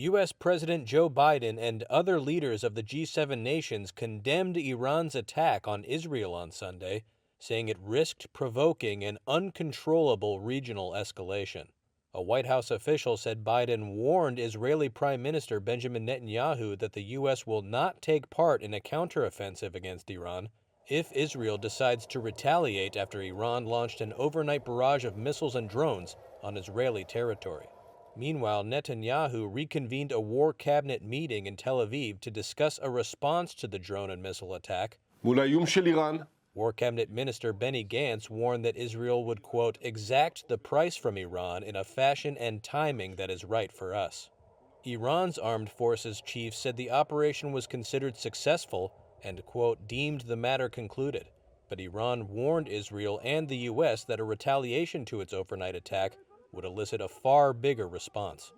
U.S. President Joe Biden and other leaders of the G7 nations condemned Iran's attack on Israel on Sunday, saying it risked provoking an uncontrollable regional escalation. A White House official said Biden warned Israeli Prime Minister Benjamin Netanyahu that the U.S. will not take part in a counteroffensive against Iran if Israel decides to retaliate after Iran launched an overnight barrage of missiles and drones on Israeli territory. Meanwhile, Netanyahu reconvened a war cabinet meeting in Tel Aviv to discuss a response to the drone and missile attack. War Cabinet Minister Benny Gantz warned that Israel would, quote, exact the price from Iran in a fashion and timing that is right for us. Iran's armed forces chief said the operation was considered successful and, quote, deemed the matter concluded. But Iran warned Israel and the U.S. that a retaliation to its overnight attack would elicit a far bigger response.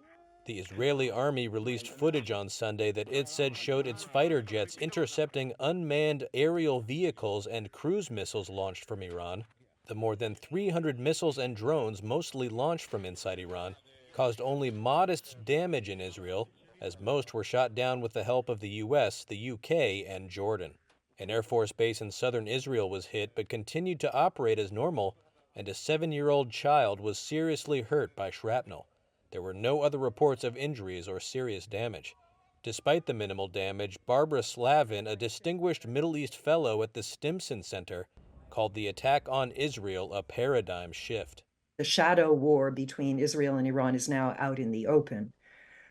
The Israeli army released footage on Sunday that it said showed its fighter jets intercepting unmanned aerial vehicles and cruise missiles launched from Iran. The more than 300 missiles and drones, mostly launched from inside Iran, caused only modest damage in Israel, as most were shot down with the help of the U.S., the U.K., and Jordan. An Air Force base in southern Israel was hit but continued to operate as normal, and a 7-year-old child was seriously hurt by shrapnel. There were no other reports of injuries or serious damage. Despite the minimal damage, Barbara Slavin, a distinguished Middle East fellow at the Stimson Center, called the attack on Israel a paradigm shift. The shadow war between Israel and Iran is now out in the open.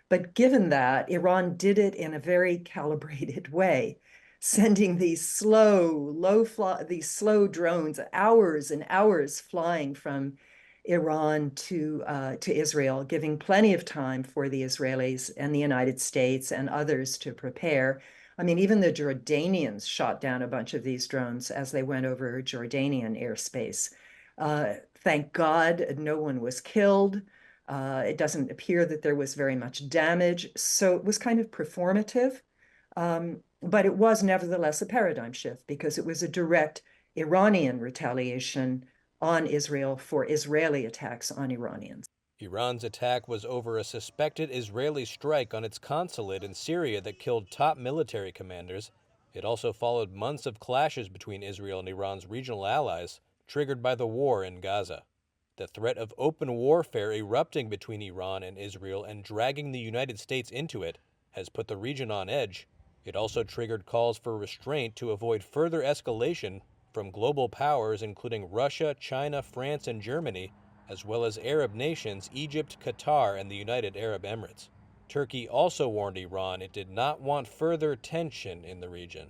But given that, Iran did it in a very calibrated way, sending these slow drones, hours and hours flying from Iran to Israel, giving plenty of time for the Israelis and the United States and others to prepare. I mean, even the Jordanians shot down a bunch of these drones as they went over Jordanian airspace. Thank God no one was killed. It doesn't appear that there was very much damage. So it was kind of performative, but it was nevertheless a paradigm shift because it was a direct Iranian retaliation on Israel for Israeli attacks on Iranians. Iran's attack was over a suspected Israeli strike on its consulate in Syria that killed top military commanders. It also followed months of clashes between Israel and Iran's regional allies, triggered by the war in Gaza. The threat of open warfare erupting between Iran and Israel and dragging the United States into it has put the region on edge. It also triggered calls for restraint to avoid further escalation from global powers including Russia, China, France, and Germany, as well as Arab nations Egypt, Qatar, and the United Arab Emirates. Turkey also warned Iran it did not want further tension in the region.